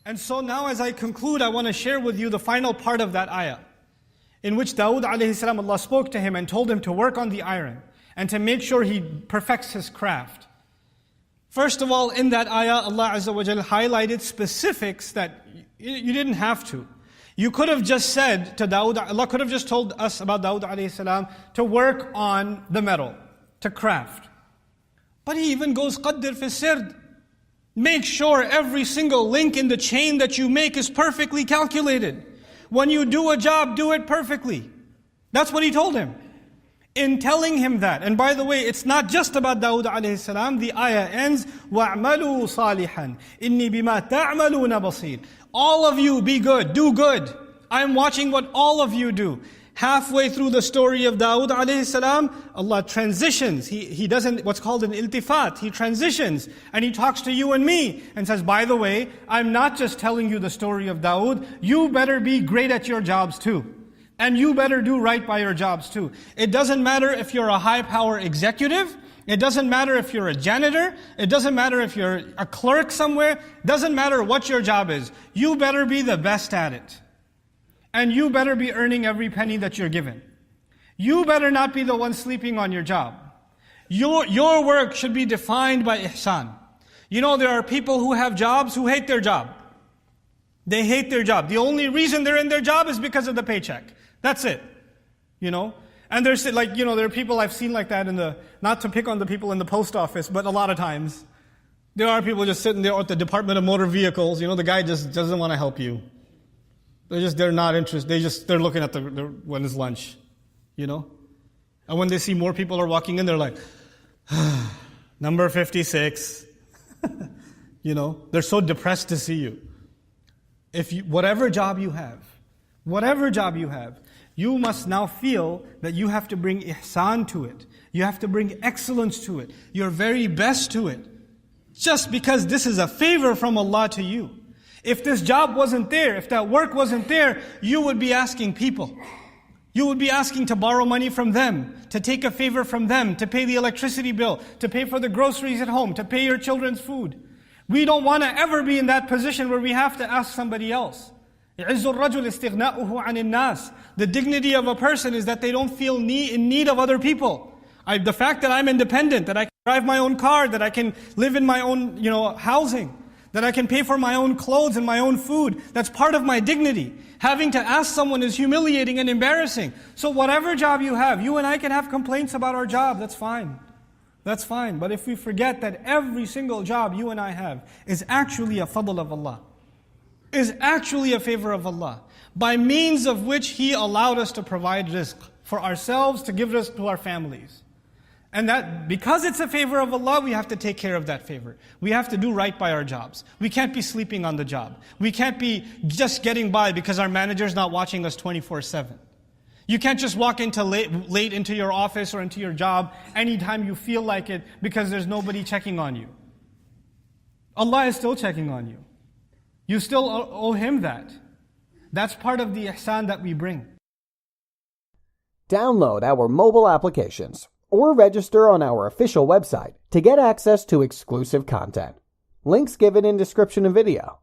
And so now as I conclude, I want to share with you the final part of that ayah, in which Dawood alayhi salam, Allah spoke to him and told him to work on the iron and to make sure he perfects his craft. First of all, in that ayah, Allah Azza wa Jal highlighted specifics that you didn't have to. You could have just said to Dawood, Allah could have just told us about Dawood alayhi salam to work on the metal, to craft. But He even goes, قَدِّرْ فِي السِّرْد. Make sure every single link in the chain that you make is perfectly calculated. When you do a job, do it perfectly. That's what He told him. In telling him that, and by the way, it's not just about Dawood alayhi salam. The ayah ends, وَاعْمَلُوا صَالِحًا إِنِّي بِمَا تَعْمَلُونَ بَصِيرٌ. All of you be good, do good. I'm watching what all of you do. Halfway through the story of Dawood alayhi salam, Allah transitions. He doesn't, what's called an iltifat. He transitions and He talks to you and me and says, by the way, I'm not just telling you the story of Dawood. You better be great at your jobs too. And you better do right by your jobs too. It doesn't matter if you're a high power executive. It doesn't matter if you're a janitor. It doesn't matter if you're a clerk somewhere. It doesn't matter what your job is. You better be the best at it. And you better be earning every penny that you're given. You better not be the one sleeping on your job. Your work should be defined by ihsan. You know, there are people who have jobs who hate their job. They hate their job. The only reason they're in their job is because of the paycheck. That's it. You know? And there's like, you know, there are people I've seen like that not to pick on the people in the post office, but a lot of times, there are people just sitting there at the Department of Motor Vehicles, you know, the guy just doesn't want to help you. They're not interested. They're looking at when it's lunch, you know? And when they see more people are walking in, they're like, number 56. You know, they're so depressed to see you. Whatever job you have, you must now feel that you have to bring ihsan to it. You have to bring excellence to it. Your very best to it. Just because this is a favor from Allah to you. If this job wasn't there, if that work wasn't there, you would be asking people. You would be asking to borrow money from them, to take a favor from them, to pay the electricity bill, to pay for the groceries at home, to pay your children's food. We don't want to ever be in that position where we have to ask somebody else. يَعِزُّ الرَّجُلِ اسْتِغْنَاؤُهُ عَنِ النَّاسِ. The dignity of a person is that they don't feel in need of other people. The fact that I'm independent, that I can drive my own car, that I can live in my own, housing, that I can pay for my own clothes and my own food, that's part of my dignity. Having to ask someone is humiliating and embarrassing. So whatever job you have, you and I can have complaints about our job, that's fine. That's fine. But if we forget that every single job you and I have is actually a fadl of Allah, is actually a favor of Allah, by means of which He allowed us to provide rizq for ourselves, to give rizq to our families. And that, because it's a favor of Allah, we have to take care of that favor. We have to do right by our jobs. We can't be sleeping on the job. We can't be just getting by because our manager's not watching us 24/7. You can't just walk into late into your office or into your job anytime you feel like it because there's nobody checking on you. Allah is still checking on you. You still owe Him that. That's part of the ihsan that we bring. Download our mobile applications or register on our official website to get access to exclusive content. Links given in description of video.